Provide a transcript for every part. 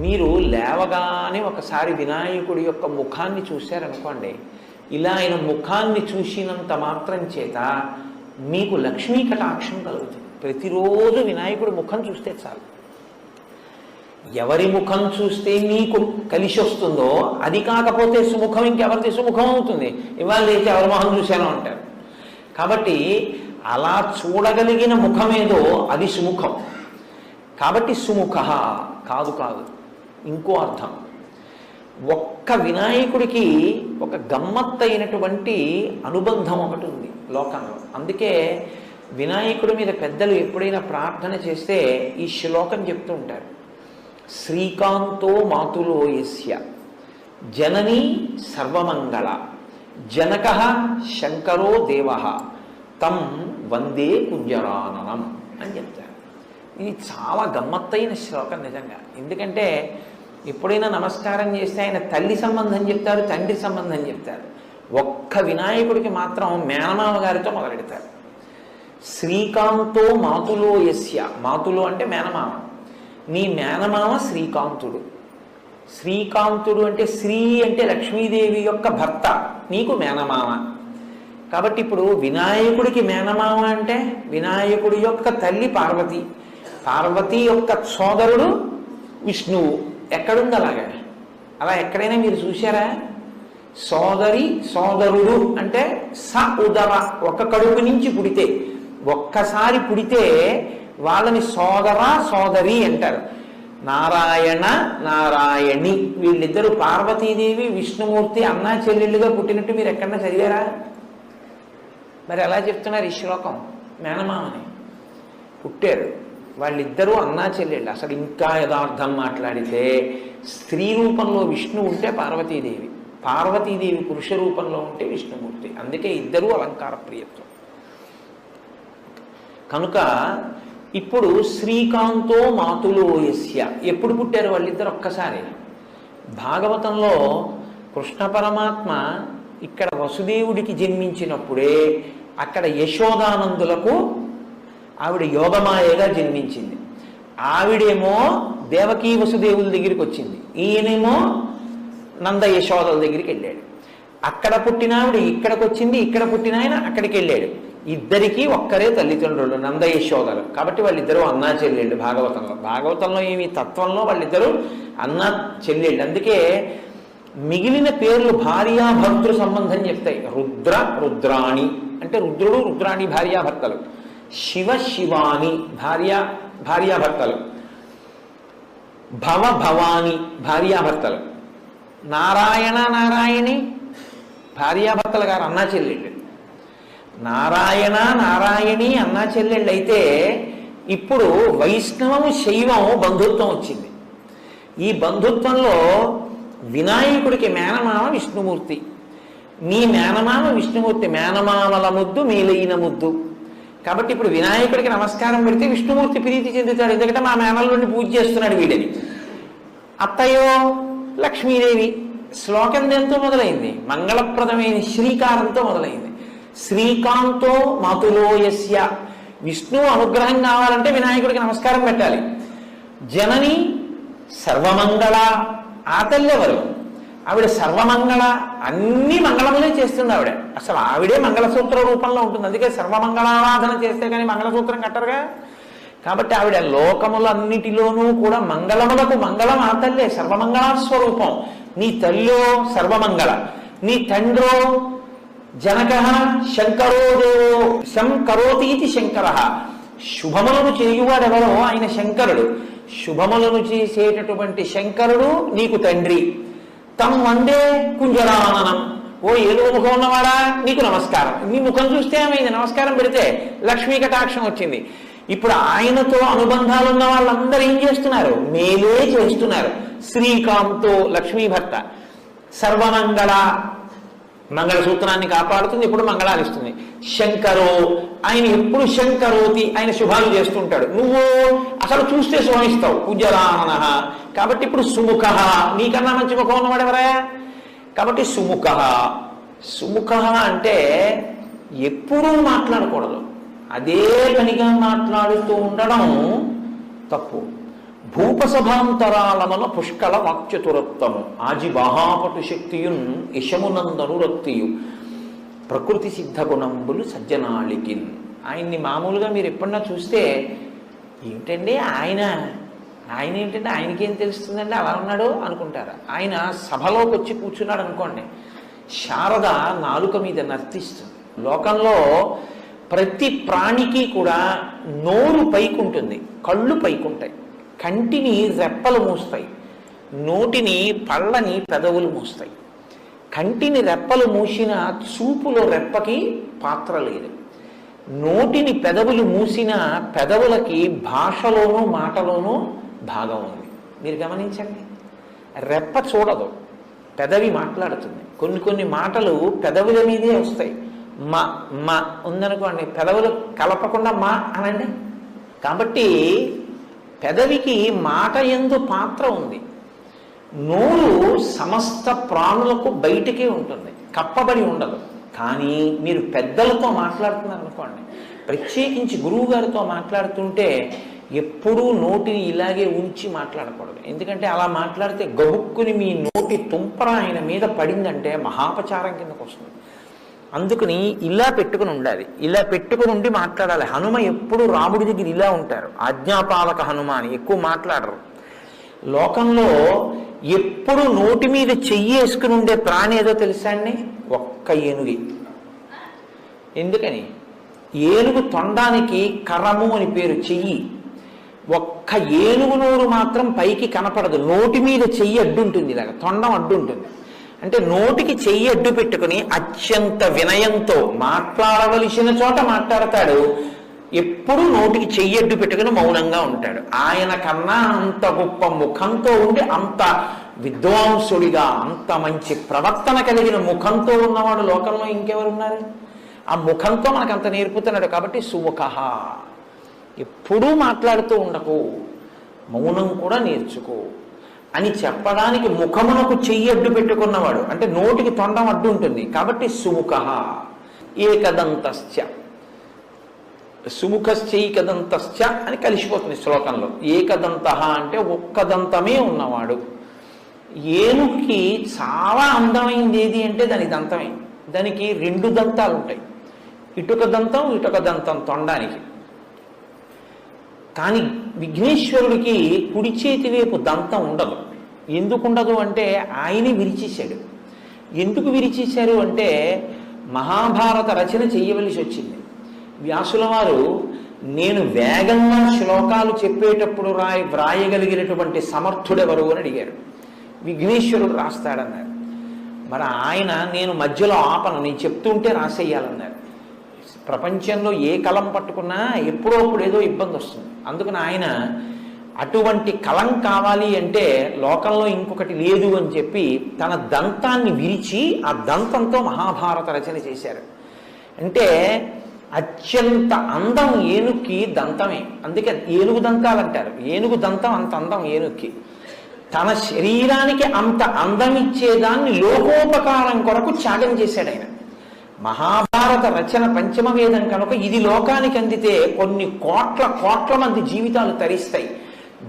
మీరు లేవగానే ఒకసారి వినాయకుడి యొక్క ముఖాన్ని చూశారనుకోండి, ఇలా ఆయన ముఖాన్ని చూసినంత మాత్రం చేత మీకు లక్ష్మీ కటాక్షం కలుగుతుంది. ప్రతిరోజు వినాయకుడి ముఖం చూస్తే చాలు. ఎవరి ముఖం చూస్తే మీకు కలిసి వస్తుందో అది కాకపోతే సుముఖం ఇంకెవరిది సుముఖం అవుతుంది. ఇవాళ లేచి ఎవరి మొహం చూశానో అంటారు. కాబట్టి అలా చూడగలిగిన ముఖమేదో అది సుముఖం. కాబట్టి సుముఖ కాదు కాదు ఇంకో అర్థం. ఒక్క వినాయకుడికి ఒక గమ్మత్తైనటువంటి అనుబంధం ఒకటి ఉంది లోకంలో. అందుకే వినాయకుడి మీద పెద్దలు ఎప్పుడైనా ప్రార్థన చేస్తే ఈ శ్లోకం చెప్తూ ఉంటారు. శ్రీకాంతో మాతులో యస్య జననీ సర్వమంగళ జనక శంకరో దేవ తం వందే కుంజరాననం అని చెప్తారు. ఇది చాలా గమ్మత్తైన శ్లోకం నిజంగా. ఎందుకంటే ఎప్పుడైనా నమస్కారం చేస్తే ఆయన తల్లి సంబంధం చెప్తారు, తండ్రి సంబంధం చెప్తారు. ఒక్క వినాయకుడికి మాత్రం మేనమామ గారితో మొదలెడతారు. శ్రీకాంతో మాతులో యస్య, మాతులో అంటే మేనమామ, నీ మేనమామ శ్రీకాంతుడు. శ్రీకాంతుడు అంటే శ్రీ అంటే లక్ష్మీదేవి యొక్క భర్త, నీకు మేనమామ. కాబట్టి ఇప్పుడు వినాయకుడికి మేనమామ అంటే వినాయకుడి యొక్క తల్లి పార్వతి, పార్వతి యొక్క సోదరుడు విష్ణువు. ఎక్కడుంది అలాగా? అలా ఎక్కడైనా మీరు చూశారా? సోదరి సోదరుడు అంటే స ఉదర, ఒక కడుపు నుంచి పుడితే, ఒక్కసారి పుడితే వాళ్ళని సోదర సోదరి అంటారు. నారాయణ నారాయణి, వీళ్ళిద్దరూ పార్వతీదేవి విష్ణుమూర్తి అన్నా చెల్లెళ్ళుగా పుట్టినట్టు మీరు ఎక్కడన్నా చదివారా? మరి ఎలా చెప్తున్నారు ఈ శ్లోకం? మేనమామని పుట్టారు వాళ్ళిద్దరూ అన్నా చెల్లెళ్ళు. అసలు ఇంకా యథార్థం మాట్లాడితే స్త్రీ రూపంలో విష్ణు ఉంటే పార్వతీదేవి, పార్వతీదేవి పురుష రూపంలో ఉంటే విష్ణుమూర్తి. అందుకే ఇద్దరూ అలంకార ప్రియత్వం. కనుక ఇప్పుడు శ్రీకాంతో మాతులో యస్య, ఎప్పుడు పుట్టారు వాళ్ళిద్దరు? ఒక్కసారి. భాగవతంలో కృష్ణ పరమాత్మ ఇక్కడ వసుదేవుడికి జన్మించినప్పుడే అక్కడ యశోదానందులకు ఆవిడ యోగమాయగా జన్మించింది. ఆవిడేమో దేవకీ వసుదేవుల దగ్గరికి వచ్చింది, ఈయనేమో నంద యశోదల దగ్గరికి వెళ్ళాడు. అక్కడ పుట్టిన ఆవిడ ఇక్కడికి వచ్చింది, ఇక్కడ పుట్టిన ఆయన అక్కడికి వెళ్ళాడు. ఇద్దరికీ ఒక్కరే తల్లిదండ్రులు నంద యశోదలు. కాబట్టి వాళ్ళిద్దరూ అన్నా చెల్లెళ్ళు. భాగవతంలో ఏమి తత్వంలో వాళ్ళిద్దరూ అన్నా చెల్లెళ్ళు. అందుకే మిగిలిన పేర్లు భార్యాభర్తృ సంబంధం చెప్తాయి. రుద్ర రుద్రాణి అంటే రుద్రుడు రుద్రాణి భార్యాభర్తలు, శివ శివాని భార్యాభర్తలు, భవ భవాని భార్యాభర్తలు, నారాయణ నారాయణి భార్యాభర్తలు గారు అన్నా చెల్లెళ్ళు. నారాయణ నారాయణి అన్నా చెల్లెళ్ళు అయితే ఇప్పుడు వైష్ణవము శైవం బంధుత్వం వచ్చింది. ఈ బంధుత్వంలో వినాయకుడికి మేనమామ విష్ణుమూర్తి, నీ మేనమామ విష్ణుమూర్తి, మేనమామల ముద్దు మేలైన ముద్దు. కాబట్టి ఇప్పుడు వినాయకుడికి నమస్కారం పెడితే విష్ణుమూర్తి ప్రీతి చెందుతాడు. ఎందుకంటే మా మేనల్లోని పూజ చేస్తున్నాడు వీడని. అత్తయ్యో లక్ష్మీదేవి. శ్లోకం దేంతో మొదలైంది? మంగళప్రదమైన శ్రీకారంతో మొదలైంది. శ్రీకాంతో మాతులో యస్య, విష్ణువు అనుగ్రహం కావాలంటే వినాయకుడికి నమస్కారం పెట్టాలి. జనని సర్వమంగళ, ఆ తల్లి ఎవరు? ఆవిడ సర్వమంగళ, అన్ని మంగళములే చేస్తుంది ఆవిడ. అసలు ఆవిడే మంగళసూత్ర రూపంలో ఉంటుంది. అందుకే సర్వమంగళారాధన చేస్తే కానీ మంగళసూత్రం కట్టరుగా. కాబట్టి ఆవిడ లోకములన్నిటిలోనూ కూడా మంగళములకు మంగళం ఆ తల్లే, సర్వమంగళస్వరూపం. నీ తల్లో సర్వమంగళ, నీ తండ్రో జనక శంకరో దేవో శంకరోతీతి శంకర. శుభములను చేయువాడెవరో ఆయన శంకరుడు. శుభములను చేసేటటువంటి శంకరుడు నీకు తండ్రి. తం వందే కుంజరాననం, ఓ ఏదో ముఖం ఉన్నవాడా నీకు నమస్కారం. నీ ముఖం చూస్తే ఏమైంది? నమస్కారం పెడితే లక్ష్మీ కటాక్షం వచ్చింది. ఇప్పుడు ఆయనతో అనుబంధాలు ఉన్న వాళ్ళందరూ ఏం చేస్తున్నారు? మేలే చేస్తున్నారు. శ్రీకాంతో లక్ష్మీ భర్త, సర్వమంగళ మంగళసూత్రాన్ని కాపాడుతుంది, ఎప్పుడు మంగళాలు ఇస్తుంది. శంకరో, ఆయన ఎప్పుడు శంకరోతి, ఆయన శుభాలు చేస్తుంటాడు. నువ్వు అసలు చూస్తే శోభిస్తావు, పూజ్యరామన. కాబట్టి ఇప్పుడు సుముఖ, నీకన్నా మంచి ముఖం ఉన్నవాడెవరా? కాబట్టి సుముఖ. సుముఖ అంటే ఎప్పుడూ మాట్లాడకూడదు, అదే పనిగా మాట్లాడుతూ ఉండడం తప్పు. భూపసభాంతరాలమన పుష్కళ వాక్చతురత్వము ఆజివాహాపటు శక్తియున్ యశమునందనురక్తియు ప్రకృతి సిద్ధ గుణంబులు సజ్జనాళికిన్. ఆయన్ని మామూలుగా మీరు ఎప్పుడన్నా చూస్తే ఏంటండి ఆయన ఏంటంటే ఆయనకేం తెలుస్తుందండి అలా ఉన్నాడు అనుకుంటారు. ఆయన సభలోకి వచ్చి కూర్చున్నాడు అనుకోండి, శారద నాలుక మీద నర్తిస్తుంది. లోకంలో ప్రతి ప్రాణికి కూడా నోరు పైకుంటుంది, కళ్ళు పైకుంటాయి, కంటిని రెప్పలు మూస్తాయి, నోటిని పళ్ళని పెదవులు మూస్తాయి. కంటిని రెప్పలు మూసిన చూపులో రెప్పకి పాత్ర లేదు, నోటిని పెదవులు మూసిన పెదవులకి భాషలోనూ మాటలోనూ భాగం ఉంది. మీరు గమనించండి, రెప్ప చూడదు, పెదవి మాట్లాడుతుంది. కొన్ని మాటలు పెదవుల మీదే వస్తాయి. మా ఉందనుకోండి, పెదవులు కలపకుండా మా అనండి. కాబట్టి పెదవికి మాట యందు పాత్ర ఉంది. నోరు సమస్త ప్రాణులకు బయటికే ఉంటుంది, కప్పబడి ఉండదు. కానీ మీరు పెద్దలతో మాట్లాడుతున్నారు అనుకోండి, ప్రత్యేకించి గురువు గారితో మాట్లాడుతుంటే ఎప్పుడూ నోటిని ఇలాగే ఉంచి మాట్లాడకూడదు. ఎందుకంటే అలా మాట్లాడితే గబుక్కుని మీ నోటి తుంపర ఆయన మీద పడిందంటే మహాపచారం కిందకు వస్తుంది. అందుకని ఇలా పెట్టుకుని ఉండాలి, ఇలా పెట్టుకుని ఉండి మాట్లాడాలి. హనుమ ఎప్పుడు రాముడి దగ్గర ఇలా ఉంటారు, ఆజ్ఞాపాలక హనుమ అని ఎక్కువ మాట్లాడరు. లోకంలో ఎప్పుడు నోటి మీద చెయ్యి వేసుకుని ఉండే ప్రాణి ఏదో తెలుసా అండి? ఒక్క ఏనుగి. ఎందుకని? ఏనుగు తొండానికి కరము అని పేరు, చెయ్యి. ఒక్క ఏనుగు నోరు మాత్రం పైకి కనపడదు, నోటి మీద చెయ్యి అడ్డుంటుంది, ఇలాగ తొండం అడ్డుంటుంది. అంటే నోటికి చెయ్యి అడ్డు పెట్టుకుని అత్యంత వినయంతో మాట్లాడవలసిన చోట మాట్లాడతాడు, ఎప్పుడూ నోటికి చెయ్యి అడ్డు పెట్టుకుని మౌనంగా ఉంటాడు. ఆయన కన్నా అంత గొప్ప ముఖంతో ఉండి, అంత విద్వాంసుడిగా, అంత మంచి ప్రవర్తన కలిగిన ముఖంతో ఉన్నవాడు లోకంలో ఇంకెవరున్నారు? ఆ ముఖంతో మనకు అంత నేర్పుతున్నాడు. కాబట్టి సుముఖ, ఎప్పుడూ మాట్లాడుతూ ఉండకు, మౌనం కూడా నేర్చుకో అని చెప్పడానికి ముఖమునకు చెయ్యి అడ్డు పెట్టుకున్నవాడు, అంటే నోటికి తొండం అడ్డు ఉంటుంది కాబట్టి సుముఖ. ఏకదంతశ్చ, సుముఖశ్చైకదంతశ్చ అని కలిసిపోతుంది శ్లోకంలో. ఏకదంత అంటే ఒక్క దంతమే ఉన్నవాడు. ఏనుగుకి చాలా అందమైంది ఏది అంటే దాని దంతమే. దానికి రెండు దంతాలు ఉంటాయి, ఇటుక దంతం ఇటుక దంతం తొండానికి. కానీ విఘ్నేశ్వరుడికి కుడి చేతి వైపు దంతం ఉండదు. ఎందుకు ఉండదు అంటే ఆయనే విరిచేశాడు. ఎందుకు విరిచేశారు అంటే మహాభారత రచన చేయవలసి వచ్చింది. వ్యాసుల వారు నేను వేగంగా శ్లోకాలు చెప్పేటప్పుడు వ్రాయగలిగినటువంటి సమర్థుడెవరు అని అడిగారు. విఘ్నేశ్వరుడు రాస్తాడన్నారు. మరి ఆయన నేను మధ్యలో ఆపను, నేను చెప్తుంటే రాసేయాలన్నారు. ప్రపంచంలో ఏ కలం పట్టుకున్నా ఎప్పుడో అప్పుడు ఏదో ఇబ్బంది వస్తుంది. అందుకని ఆయన అటువంటి కలం కావాలి అంటే లోకంలో ఇంకొకటి లేదు అని చెప్పి తన దంతాన్ని విరిచి ఆ దంతంతో మహాభారత రచన చేశారు. అంటే అత్యంత అందం ఏనుగుకి దంతమే. అందుకే ఏనుగు దంతాలు అంటారు. ఏనుగు దంతం అంత అందం ఏనుగుకి. తన శరీరానికి అంత అందం ఇచ్చేదాన్ని లోకోపకారం కొరకు త్యాగం చేశాడు ఆయన. మహాభారత రచన పంచమ వేదం కనుక ఇది లోకానికి అందితే కొన్ని కోట్ల మంది జీవితాలు తరిస్తాయి.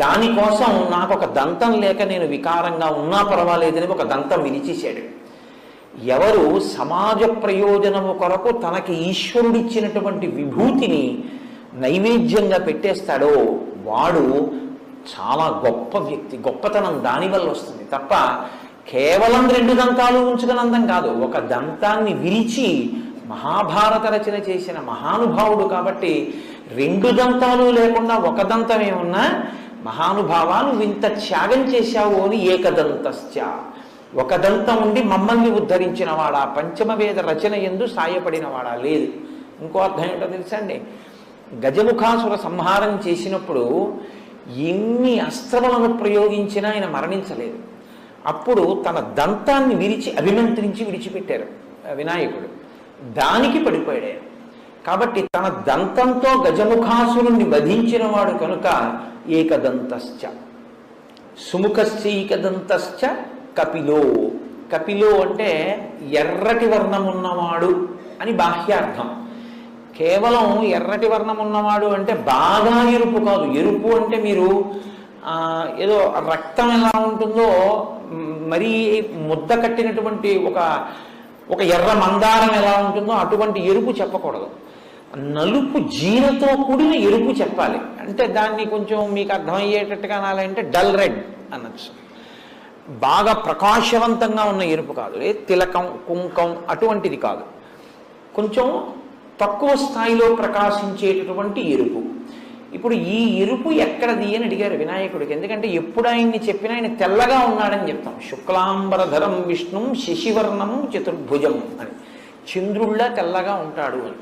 దానికోసం నాకు ఒక దంతం లేక నేను వికారంగా ఉన్నా పర్వాలేదని ఒక దంతం విరిచేశాడు. ఎవరు సమాజ ప్రయోజనము కొరకు తనకి ఈశ్వరుడిచ్చినటువంటి విభూతిని నైవేద్యంగా పెట్టేస్తాడో వాడు చాలా గొప్ప వ్యక్తి. గొప్పతనం దానివల్ల వస్తుంది తప్ప కేవలం రెండు దంతాలు ఉంచుకుని అందం కాదు. ఒక దంతాన్ని విరిచి మహాభారత రచన చేసిన మహానుభావుడు కాబట్టి రెండు దంతాలు లేకుండా ఒక దంతమే ఉన్నా మహానుభావాలు ఇంత త్యాగం చేశావు అని ఏకదంతశ్చ, ఒక దంతం ఉండి మమ్మల్ని ఉద్ధరించిన వాడా, పంచమవేద రచన యందు సాయపడిన వాడా. లేదు. ఇంకో అర్థం ఏంటో తెలుసా అండి? గజముఖాసుర సంహారం చేసినప్పుడు ఎన్ని అస్త్రములను ప్రయోగించినా ఆయన మరణించలేదు. అప్పుడు తన దంతాన్ని విరిచి అభిమంత్రించి విడిచిపెట్టారు వినాయకుడు. దానికి పడిపోయాడు. కాబట్టి తన దంతంతో గజముఖాసురుణ్ణి వధించిన వాడు కనుక ఏకదంతశ్చ. సుముఖశ్చైకదంతశ్చ కపిలో. కపిలో అంటే ఎర్రటి వర్ణం ఉన్నవాడు అని బాహ్యార్థం. కేవలం ఎర్రటి వర్ణం ఉన్నవాడు అంటే బాగా ఎరుపు కాదు. ఎరుపు అంటే మీరు ఏదో రక్తం ఎలా ఉంటుందో మరీ ముద్ద కట్టినటువంటి ఒక ఎర్ర మందారం ఎలా ఉంటుందో అటువంటి ఎరుపు చెప్పకూడదు. నలుపు జీరతో కూడిన ఎరుపు చెప్పాలి. అంటే దాన్ని కొంచెం మీకు అర్థమయ్యేటట్టుగా అనాలంటే డల్ రెడ్ అనొచ్చు. బాగా ప్రకాశవంతంగా ఉన్న ఎరుపు కాదు, తిలకం కుంకం అటువంటిది కాదు, కొంచెం తక్కువ స్థాయిలో ప్రకాశించేటటువంటి ఎరుపు. ఇప్పుడు ఈ ఎరుపు ఎక్కడది అని అడిగారు వినాయకుడికి. ఎందుకంటే ఎప్పుడు ఆయన్ని చెప్పినా ఆయన తెల్లగా ఉన్నాడని చెప్తాం. శుక్లాంబరధరం విష్ణుం శశివర్ణం చతుర్భుజం అని, చంద్రుళ్ళ తెల్లగా ఉంటాడు అని.